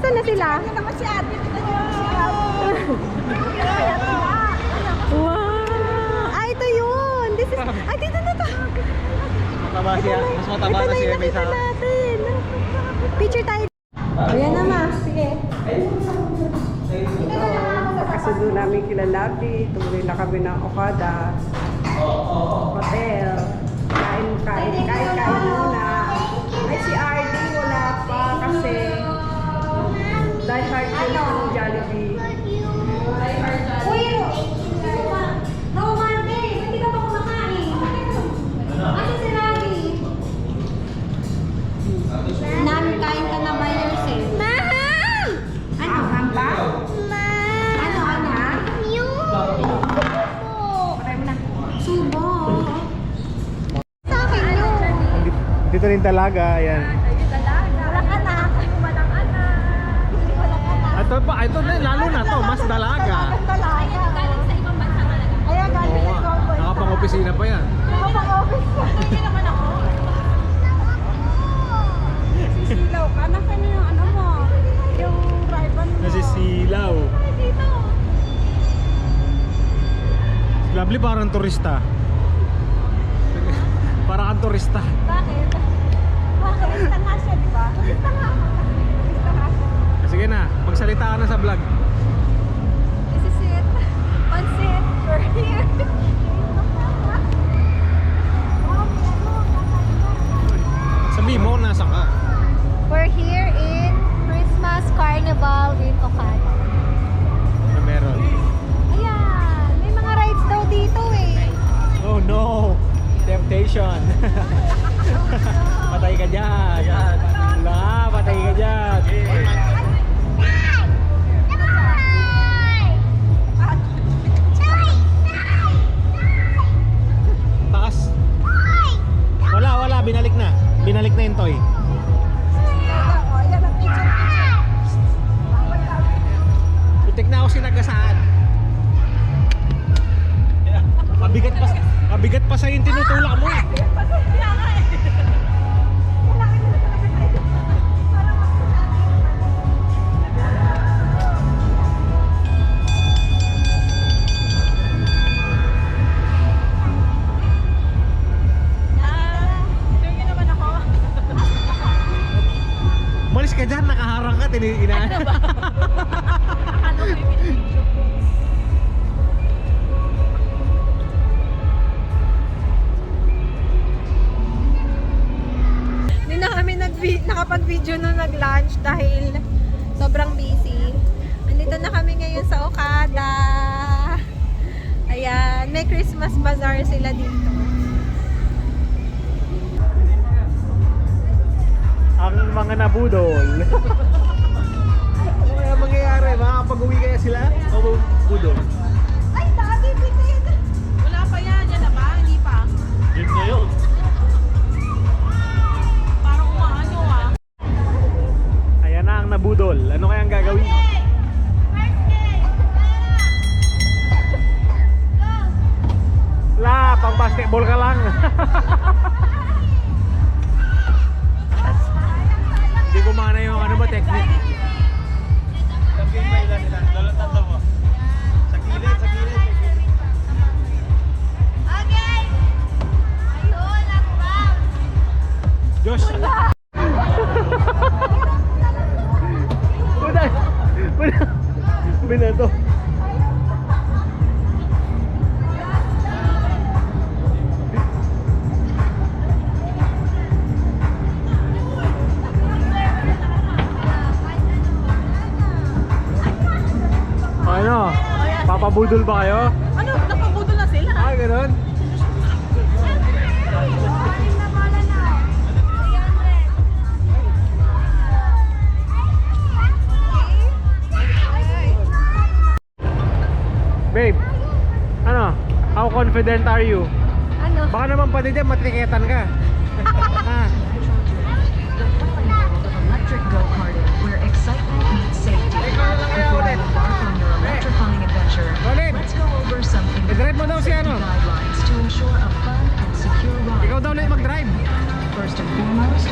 Nasaan na sila? Ano naman si ate? Wow! Ah, ito yun! This is... Ay, dito na to! Mataba siya. Mas mataba ito na na siya yung may nakita sa... natin. Picture tayo. Ayan na, ma. Sige. Kasundo namin kila Labi. Tumuloy na kami ng Okada. Hotel. Kain muna. Ay, si RD wala pa kasi dahil hard yun ng Jollibee. Uy! Romante! Hindi ka pa kumakain? Asa si Rabi? Kain ka na by yourself. Mahal! Ano? Hamba? Ano? Patay mo na. Subo. Sa akin yun. Dito rin talaga, ayan. Walang anak. Walang anak. Ito pa, ito na, lalo na to, mas dalaga. Talaga. Galing sa ibang bansa talaga. Ayan, galing Oo sa nga, ibang bansa. nakapang-opisina pa yan. Nakapang-office pa. Hindi naman ako. Sisilaw ka. Nasaan na yung ano mo? Yung ribbon mo. Nasisilaw. Dito. Lovely, parang turista. Parang kang turista. Bakit? Bakit? Turista nga siya, di ba? Turista nga. Turista nga siya. Sige na, magsalita ka na sa vlog. This is it. Pansit. We're here. Sabihin mo kung nasa ka. We're here in Christmas Carnival in Okada. Na meron. Ayan. May mga rides daw dito eh. Oh no! Temptation. Patay ka dyan. Wala, patay ka dyan. Taas. Wala, binalik na. Binalik na yung toy. Oh, yan ang picture. Itik na ako sinagasaan. Mabigat pa sa yung tinutulak mo. Malis ka dyan, nakaharang ka, tiniinaan. Hindi na kami nakapag-video nung nag-lunch dahil sobrang busy. Andito na kami ngayon sa Okada. Ayan, may Christmas bazaar sila dito. Ang mga nabudol. Ano kaya mangyayari? Makakapag-uwi kaya sila? O budol? Ay, dami bitin! Wala pa yan. Yan na ba? Hindi pa. Yun na yun. Parang umaano ah. Ayan na ang nabudol. Ano kaya ang gagawin? La, pang basketball ka lang. Hindi ko mana yung ano ba technique. Sa gilid, sa gilid. Okay! Ayun, ang bang! Josh. Binato. Ano? Papabudol ba kayo? Ano? Napabudol na sila? Ah, ganun? Babe, ano? How confident are you? Ano? Baka naman pati dyan, matiketan ka. Ah. Electric go-kart, where excitement meets safety. Before you embark on your electrifying adventure, Ulit. let's go over some I-drive mo daw si ano? guidelines to ensure a fun and secure ride. Ikaw daw na mag-drive. First and foremost,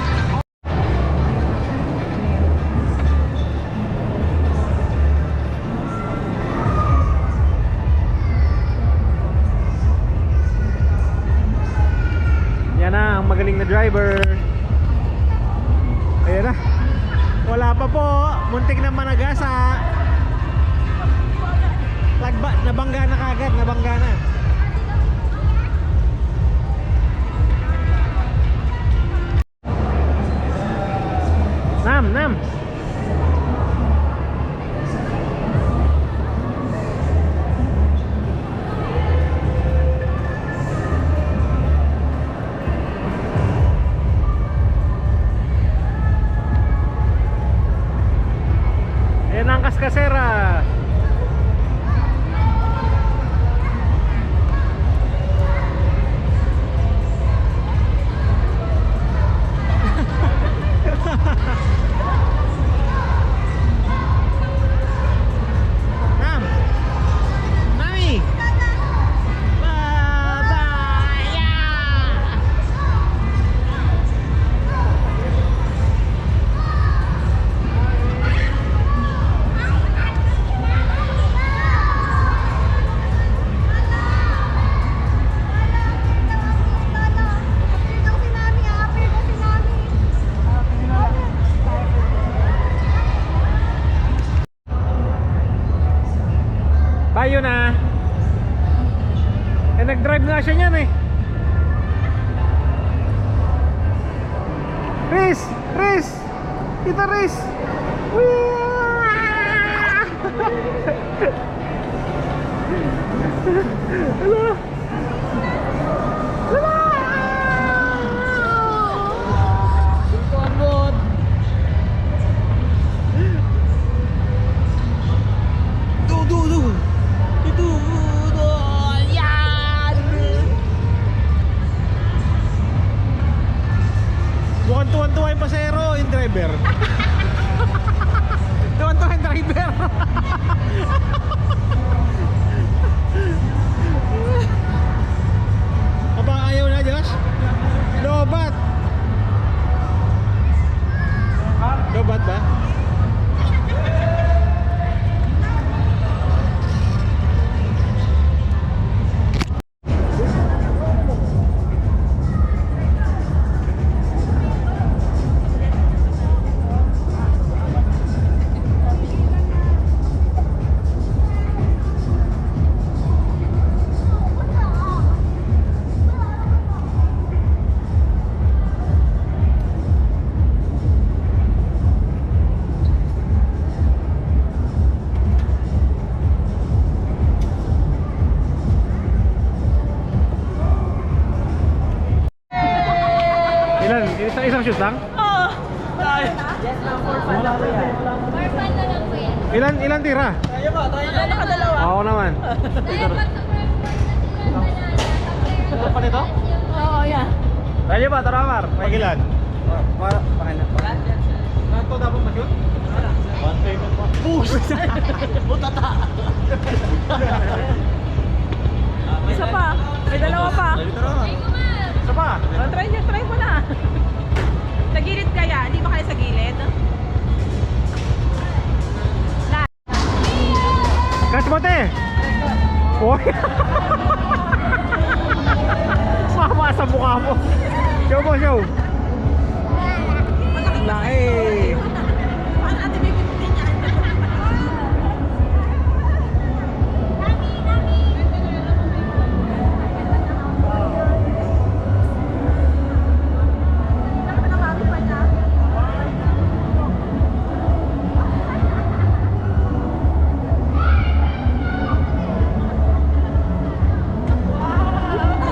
driver. Ayan na. Wala pa po. Muntik na managasa. Nabangga na kagad. Nabangga na. Nam. Ayan ang kaskasera. Nam. Mami. Babaya. Bayo na. Eh, nag-drive nga siya niyan eh. Riz! Kita Riz! Hello! Mukhang tuwan-tuwa yung pasero, yung driver. Tuwan-tuwa yung driver. Aba, ayaw na, Josh? Lobat. Lobat ba? Ilan? Isang shoot lang? Oo. Ilan tira? Nakadalawa. Ako naman. Ito pa nito? Oo, yeah. Tayo ba? Tara, Mar. Pagilan. Pakilan pa. Ito dapat mag-shoot? One payment pa. Push! Butata! Isa pa. May dalawa pa. Isa pa? Try mo na. Sa gilid kaya? Hindi ba kayo sa gilid? Catch bote! Uy! Mama sa mukha mo. Show mo, show. Laki. Paano natin may piputin niya?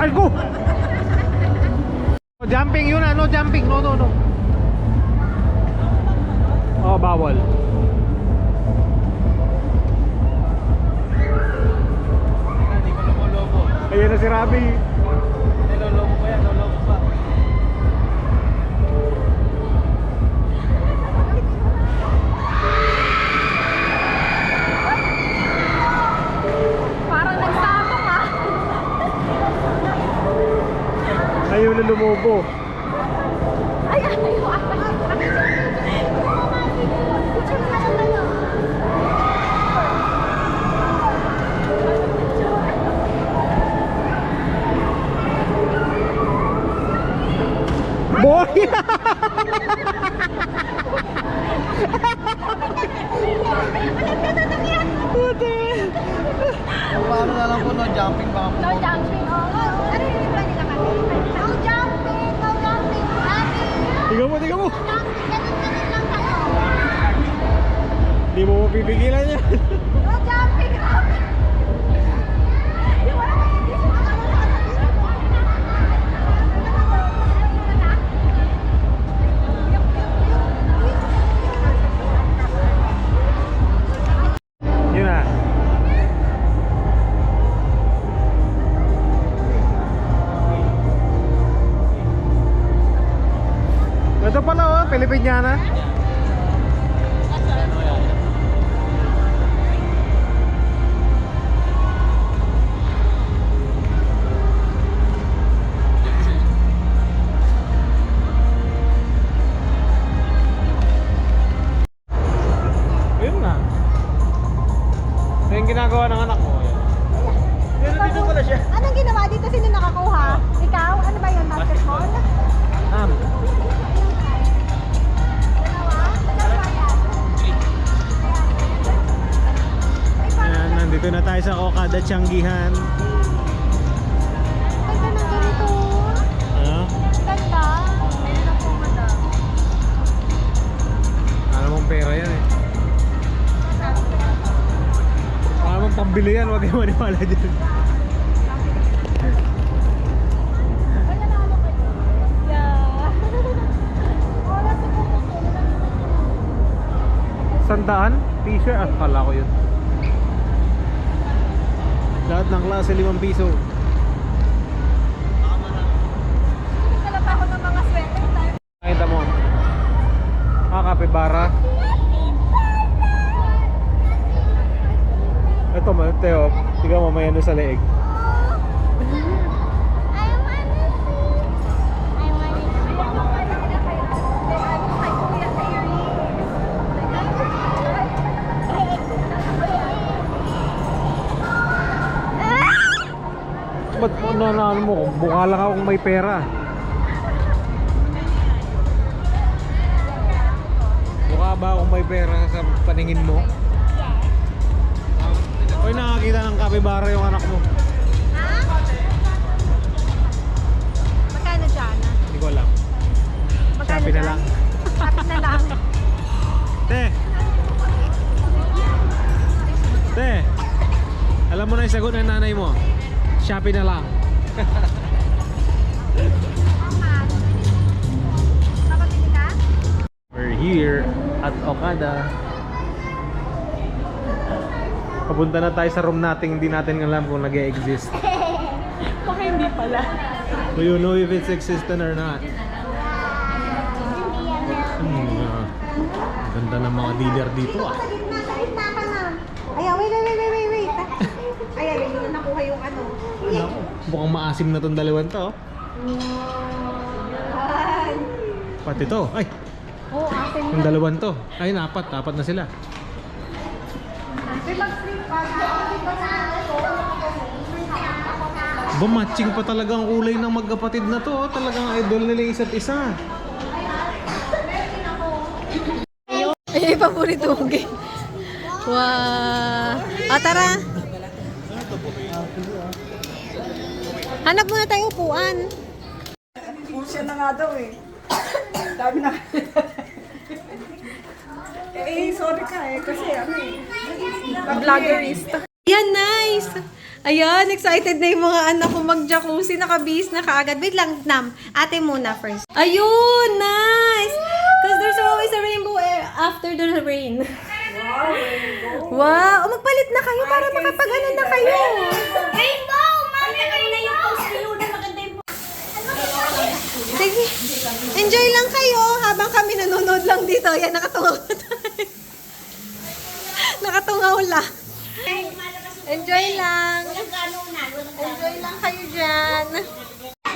Ay, go! No jumping yun ah, no jumping, no. Oh, bawal. Ayan na si Rabi. Nilolobo pa yan, nilolobo pa. Parang nagsabong ah. Ayaw na lumobo. Hindi mo mapipigilan yan. No jumping up! Yung wala kayo dito, Yun na. Ito pala oh, Pilipiniana. Ayun na. Ito yung ginagawa ng anak mo. Pero dito pala siya. Anong ginawa dito? Sino nakakuha? Ikaw? Ano ba yun? Basketball? Ayan, nandito na tayo sa Okada Changihan. Ganda ng ganito. Ano? Ganda. Ayun na po, madam. Alam mong pera yan eh. Alam mong pambili yan, huwag yung maniwala dyan. Yeah. Wala sa Sandaan? T-shirt? Ah, kala ko yun. Lahat ng klase 5 piso. Kalap ako ng mga sweater tayo. Nakita mo? Kapibara. Ito mo, Teo. Tignan mo may ano sa leeg. Ba't ano mo? Mukha lang akong may pera. Mukha ba akong may pera sa paningin mo? Oy, nakakita ng kapibara yung anak mo. Magkano dyan? Hindi ko alam. Magkano Shopee na dyan? lang. Shopee na lang. Te! Te! Alam mo na yung sagot ng nanay mo? Shopee na lang. Papabili ka? We're here at Okada. Papunta na tayo sa room natin, hindi natin alam kung nag-e-exist. Baka hindi pala. Do you know if it's existent or not? Ganda ng mga dealer dito ah. Sa gitna ka na. Ayan, wait. Ayan, yun na nakuha yung ano. Naku, mukhang maasim na tong dalawang to. Yan. Pati to. Ay, Oo, atin yung dalawang to. Ay, apat na sila. May mag-sleep bag. Ba, matching pa talaga ang kulay ng magkapatid na to. Talagang idol nila yung isa't isa. Ay, paborito mong game. Wow. Tara. Hanap muna tayo upuan. Siya na nga daw eh. Sabi na. Sorry ka eh. Kasi ano eh. Vloggerista. Ayan, nice. Ayan, excited na yung mga anak ko mag-jacuzzi. Nakabihis na kaagad. Wait lang, Nam. Ate muna first. Ayun, nice. Because there's always a rainbow after the rain. Wow. Magpalit na kayo para makapag-ano na kayo. Rainbow! Mami, kayo na yung post ni Luna. Maganda yung post. Sige. Enjoy lang kayo habang kami nanonood lang dito. Yan, nakatungaw na tayo. Nakatungaw lang. Enjoy lang. Enjoy lang kayo dyan.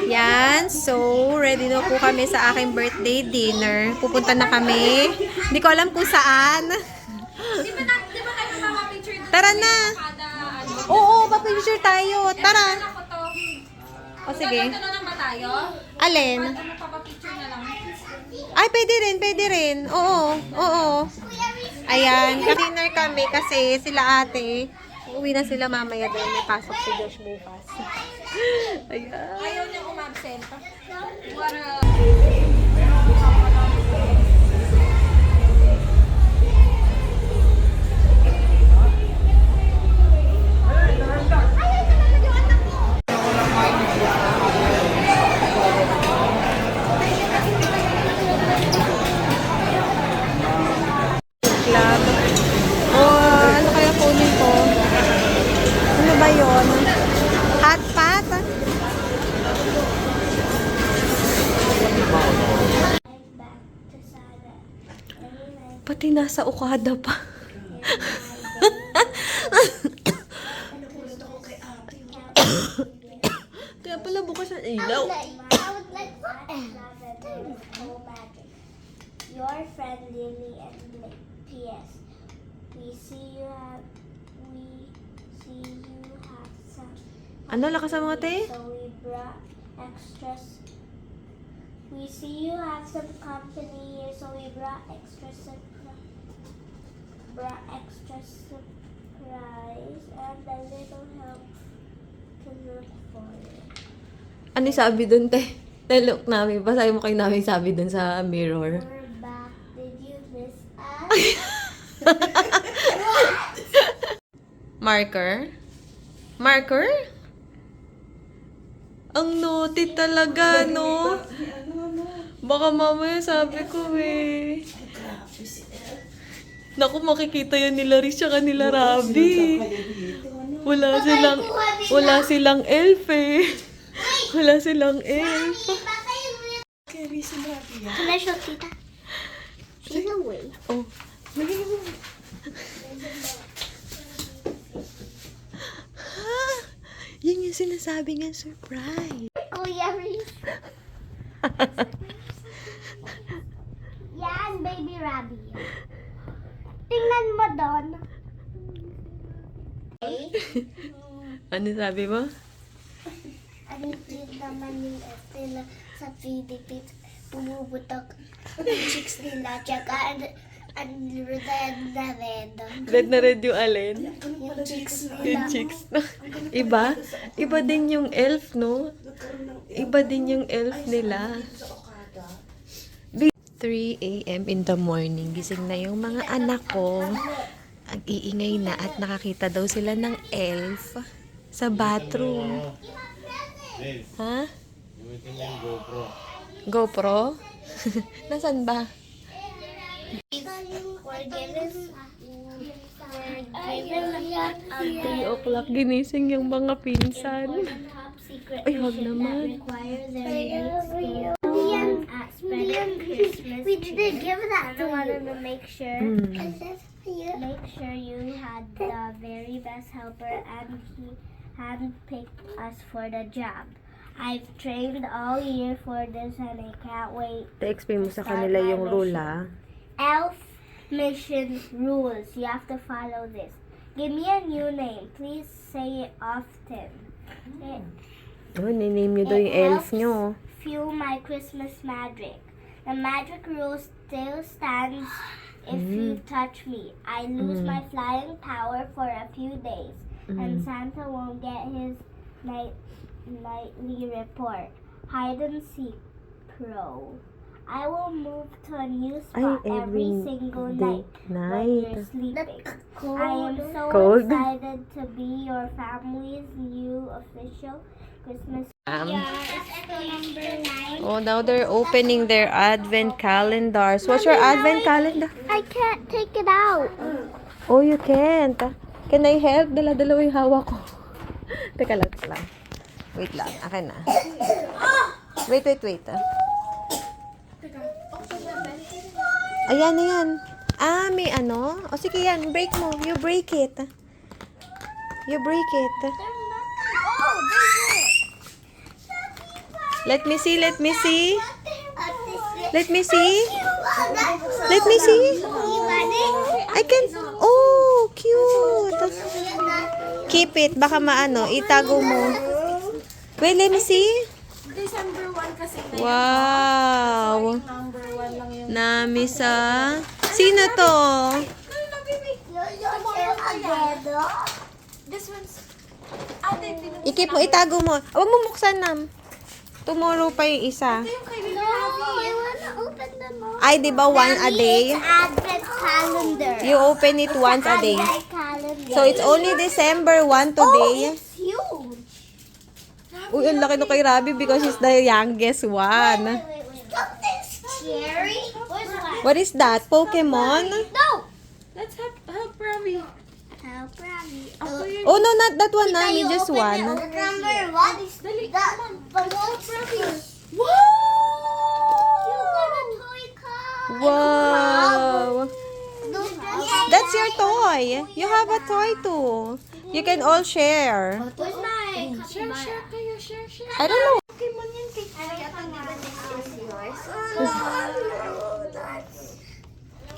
Yan. So, ready na po kami sa aking birthday dinner. Pupunta na kami. Hindi ko alam kung saan. Di ba kayo mapapicture doon? Tara na. Kada ano? Oo, papicture tayo. Tara. Ako to. O sige. Gaganda na lang ba tayo? Alin? Ano, papapicture na lang. Ay, pwede rin. Oo. Ayan, dinner kami kasi sila ate, uuwi na sila mamaya dahil may pasok si Josh bukas. Ayan. Ayaw niya umabsent. Para... Pati nasa Okada pa. Kaya pala bukas ang ilaw. I would like your friend Lily and Blake. P.S. We see you have some. Ano, lakas ang mga te? So we brought extras. We see you have some company here, so we brought extra surprise and a little help to look for it. Ano sabi dun, te? Look namin. Basahin mo kayo namin sabi dun sa mirror. We're back. Did you miss us? Marker? Marker? Ang naughty talaga, no? Baka mamaya sabi ko eh. Naku, makikita yan nila Riz tsaka nila Rabi. Wala silang elf eh. Wala silang elf. Can I show Tita? She's away. Oh. Ah, yun yung sinasabi ng surprise. Kuya Reese. Yan, baby Rabbi. Tingnan mo doon. Ano sabi mo? Ang cute naman yung nila sa Philippines. Pumubutok yung chicks nila. Tsaka ang red na red. Red na red yung alin? Yung chicks nila. Yung chicks. Iba? Iba din yung elf, no? Iba din yung elf nila. 3 a.m. in the morning. Gising na yung mga anak ko. Ang iingay na at nakakita daw sila ng elf sa bathroom. Ha? Gamitin mo yung GoPro. GoPro? Nasaan ba? We're given 3 o'clock ginising yung mga pinsan. top secret Ay, wag mission naman. that requires their unique skill at spreading Christmas. We didn't give that to wanted to make sure you had the very best helper, and he handpicked us for the job. I've trained all year for this and I can't wait. Ta-explain mo sa kanila yung rule, ha? Elf mission rules. You have to follow this. Give me a new name. Please say it often. Oh, niname nyo daw yung elf helps nyo. fuel my Christmas magic. The magic rule still stands if you touch me. I lose my flying power for a few days, and Santa won't get his nightly report. Hide and seek pro. I will move to a new spot every single night when you're sleeping. I am so Cold. excited to be your family's new official Christmas. It's number 9. Oh, now they're opening their advent calendars. What's your advent calendar? I can't take it out. Oh, you can't. Can I help? Dala-dalawa yung hawak ko. Teka lang. Wait lang. Akin na. Wait. Ayan. Ah, may ano? O sige yan, break mo. You break it. Let me see. I can... Oh, cute. Keep it. Baka maano. Itago mo. Wait, let me see. December 1 kasi na Wow. number 1 lang yung... Namisa. Sino to? This one's... Ate, pinag... Ikip mo, itago mo. Huwag mo buksan, Nam. Tomorrow pa yung isa. Yung kay No, I wanna open them all. Ay, di ba one a day? Advent calendar. You open it once a day. Advent calendar. So, it's only December 1 today. It's huge. Uy, ang laki no kay Rabi because she's the youngest one. Wait. Something scary? Where's that? What is that? Pokemon? No. Let's help Ravi. Help Ravi. Oh, no, not that one, Nami. Just one. Number 1 is the most Wow! You got a toy car. Wow! that's your toy. You have a toy too. You can all share. Where's my... Share. I don't know. Pokemon yan kay... yours.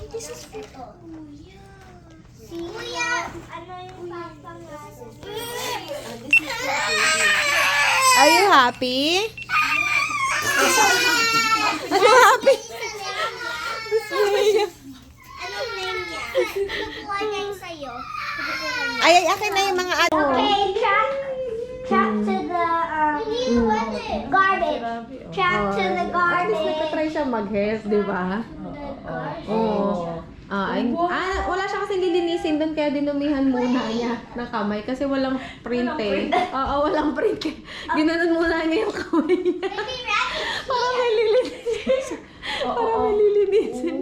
This is Kuya, ano yung papangalan? Are you happy? Are you happy? Anong name niya? Kukuha niya yung sa'yo. Ay, akin na yung mga ano. Okay, track to the garbage. Track to the At least garbage. nagtatry siya mag-health, di ba? Oo. Wala siya kasi lilinisin doon kaya dinumihan muna niya ng kamay kasi walang print eh. Oo, walang print eh. Ginanon muna niya yung kamay niya. Para may lilinisin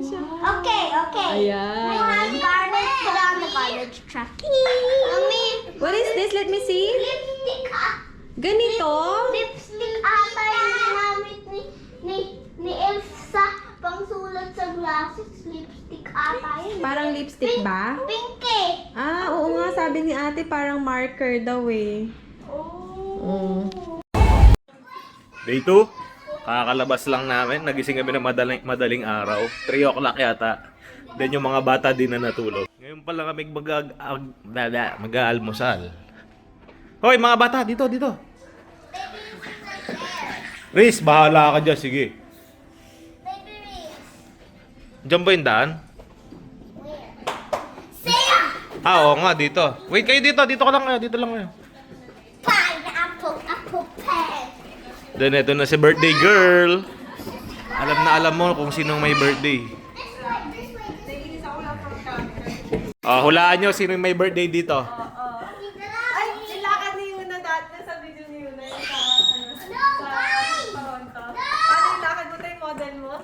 siya. Okay. Ayan. I have garbage. Put on the garbage truck. Mommy, What is this? Let me see. lipstick Ganito? Lipstick ata yung ginamit ni Elsa pangsulat sa glasses. Lipstick ata yun. Parang lipstick ba? Pink eh. Oo nga, sabi ni ate parang marker daw eh. Day 2. Kakalabas lang namin. Nagising kami ng madaling araw. 3 o'clock yata. Then yung mga bata din na natulog. Ngayon pala kami mag-aalmusal. Hoy mga bata, dito. Riz, bahala ka dyan. Sige. Baby Reese. Diyan ba yung daan? Say Oo nga, dito. Wait kayo dito. Dito lang kayo. pineapple, apple pen. Then ito na si birthday girl. Alam mo kung sinong may birthday. Hulaan nyo sino may birthday dito. Ay, ilakad ni Yuna dati sa video ni Yuna yung sa Toronto. Paano ilakad mo tayo yung model mo?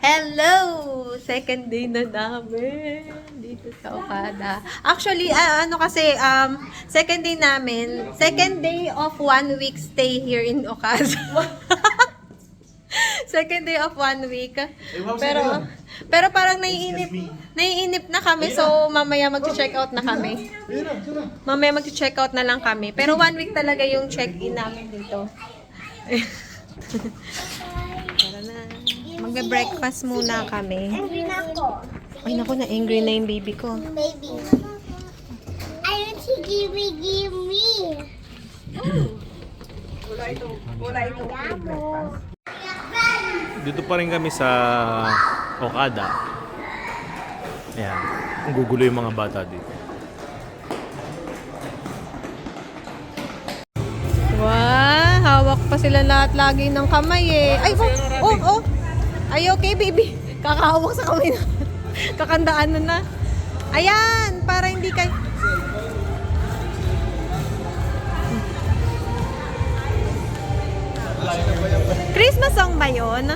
Hello! Second day na namin dito sa Okada. Actually, second day namin, second day of 1 week stay here in Okada. Second day of 1 week. Pero parang naiinip na kami, so mamaya mag-check out na kami. Mamaya mag-check out na lang kami. Pero 1 week talaga yung check-in namin dito. Tara na. Magbe-breakfast muna kami. Angry na ako. Ay naku, na-angry na yung baby ko. Baby. I want to give me. Wala ito breakfast. Dito pa rin kami sa Okada. Ayan. Ang gugulo yung mga bata dito. Wow, hawak pa sila lahat lagi ng kamay eh. Ay, oh. Ay, okay, baby. Kakahawak sa kamay na. Kakandaan na. Ayan, para hindi kayo... Christmas song ba yun?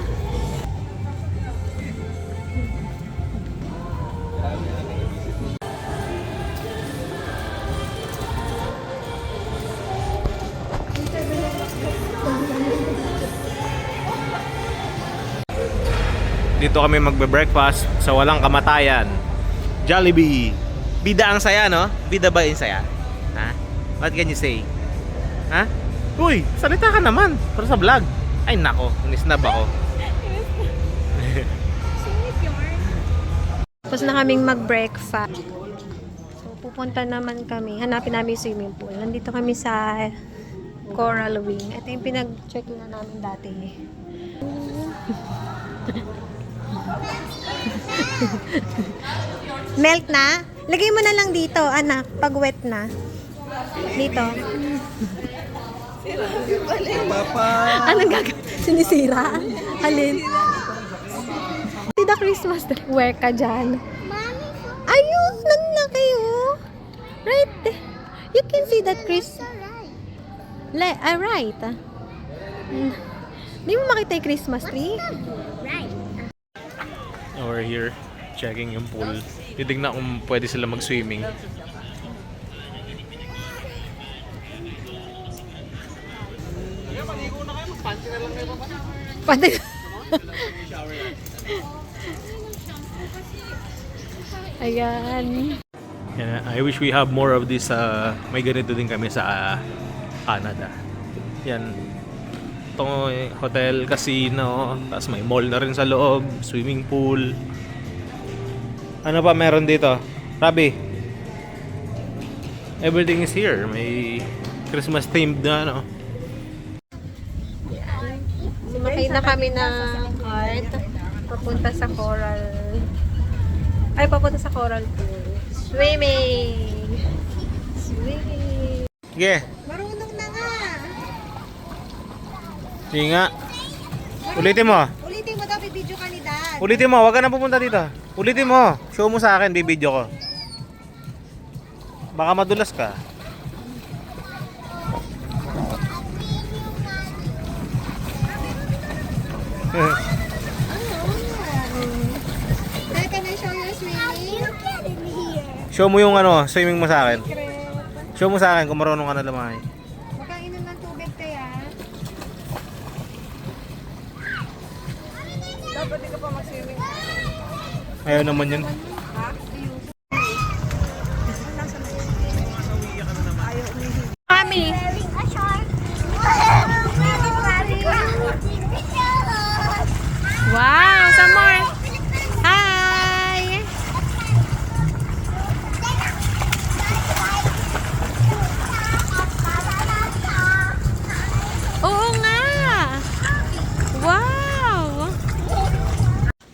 Dito kami magbe-breakfast sa walang kamatayan. Jollibee. Bida ang saya, no? Bida ba yung saya? Ha? What can you say? Ha? Uy, salita ka naman. Para sa vlog. Ay nako, unisnab ako. Tapos na kaming mag-breakfast. So, pupunta naman kami. Hanapin namin yung swimming pool. Nandito kami sa Coral Wing. Ito yung pinag-check na namin dati. Melt na? Lagay mo na lang dito, anak. Pag wet na. Dito. Anong gagawin? Sinisira? Halin? The Christmas tree. Where ka dyan? Ayun! Nanlaki oh! Right there. You can see that Christmas. Right. Di mo makita yung Christmas tree? We're here, checking yung pool. Titignan kung pwede sila mag-swimming. Pati. Ayan. And I wish we have more of this. May ganito din kami sa Canada. Yan. Itong hotel, casino, tapos may mall na rin sa loob, swimming pool. Ano pa meron dito? Rabi. Everything is here. May Christmas themed na ano. Sumakay na kami ng cart. Papunta sa Coral. Ay, papunta sa Coral Pool. Swimming! Swimming! Sige. Marunong na nga! Sige nga. Ulitin mo. Ulitin mo daw, bibidyo ka ni Dad. Ulitin mo. Huwag ka na pupunta dito. Ulitin mo. Show mo sa akin. Bibidyo ko. Baka madulas ka. Dad, can I show you swimming? Get in here. Show mo yung ano, swimming mo sa akin. Show mo sa akin kung marunong ka na lumahay. Huwag kang inom ng tubig kaya. Dapat di ka pa mag-swimming. Ayaw naman yun. Kami! Wearing a shark. Wow! Some more! Hi! Oo nga! Wow!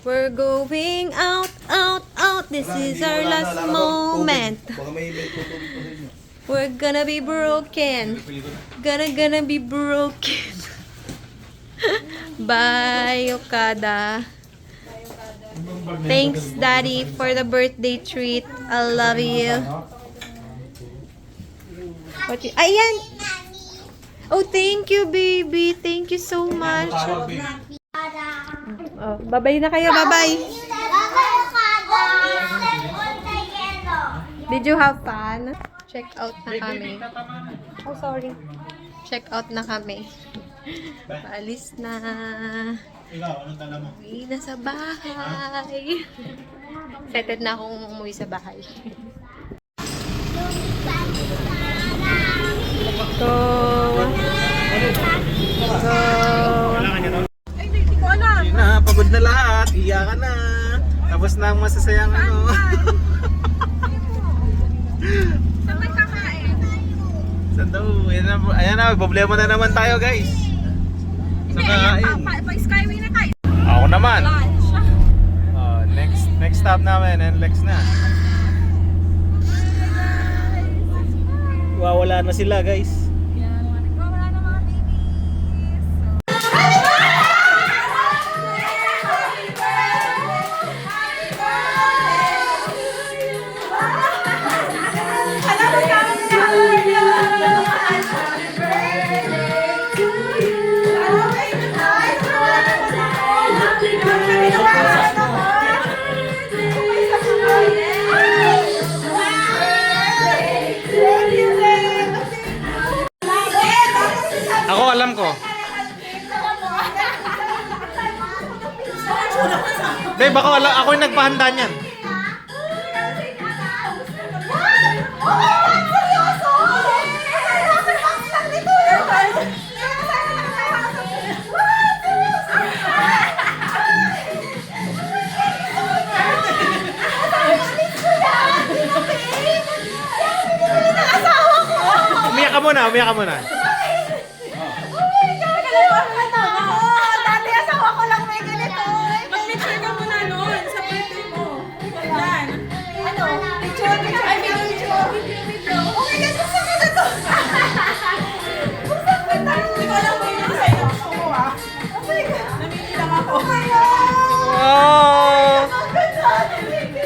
We're going out, out, out. This is our last moment. We're gonna be broken. Gonna be broken. Bye, Okada. Thanks, Daddy, for the birthday treat. I love you. Ayan! Oh, thank you, baby. Thank you so much. Oh, bye-bye na kayo. Bye-bye. Did you have fun? Check out na kami. Oh, sorry. Check out na kami. Paalis na. Uwi na sa bahay. Excited na akong umuwi sa bahay. Go! Go! Yun na, pagod na lahat. Iyakan na. Tapos na ang masasayang ano. Saan daw? Ayan na, problema na naman tayo guys. Sa kakain. Pa-skyway na tayo. Ako naman. Next stop namin, NLEX na. Wala na sila guys. Ako alam ko. Hindi, baka ako yung nagpahanda niyan. Umiyak ka muna, umiyak ka muna. Dati asawa ko lang may ganito. Mag-picture ka muna noon sa birthday mo. Yan. Ano? Picture. Ay, video. Oh my God, gusto ko na to. Hindi ko alam kung yun sa'yo. Oo ah. Oh my God. Namili lang ako. Oh my God. Oh!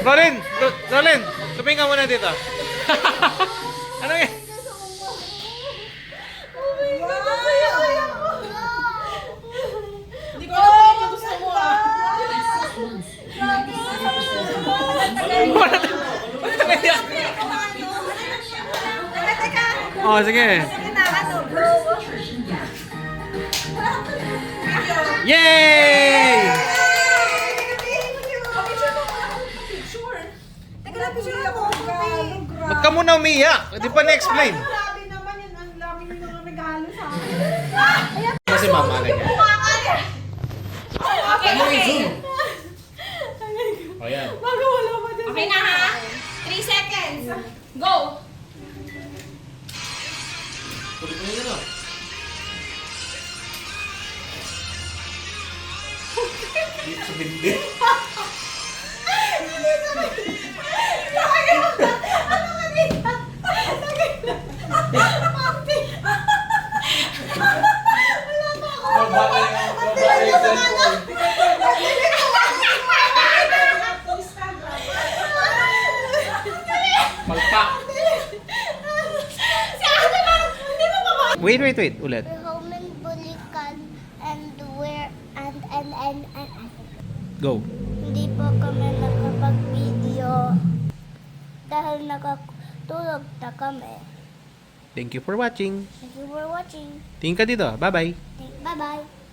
Rolin, tumingin ka muna dito. Ano yan? Hindi ko alam kung gusto mo ah. Oh, sige. Yay! picture ako. Ba't ka muna umiyak? Di pa na-explain. Grabe naman yun. Ang dami yung mga regalo sa akin. Kasi mama ganyan. Okay, okay. O yan. Bago wala pa dyan. Okay na ha? 3 seconds. Go! Tuloy ko yun, Dito sa bindi. Palpak. Wait. Ulit. We're home in Bulacan and Go. hindi po kami nakapag-video dahil nakatulog na kami. Thank you for watching. Thank you for watching. Tingin ka dito. Bye-bye. Bye-bye.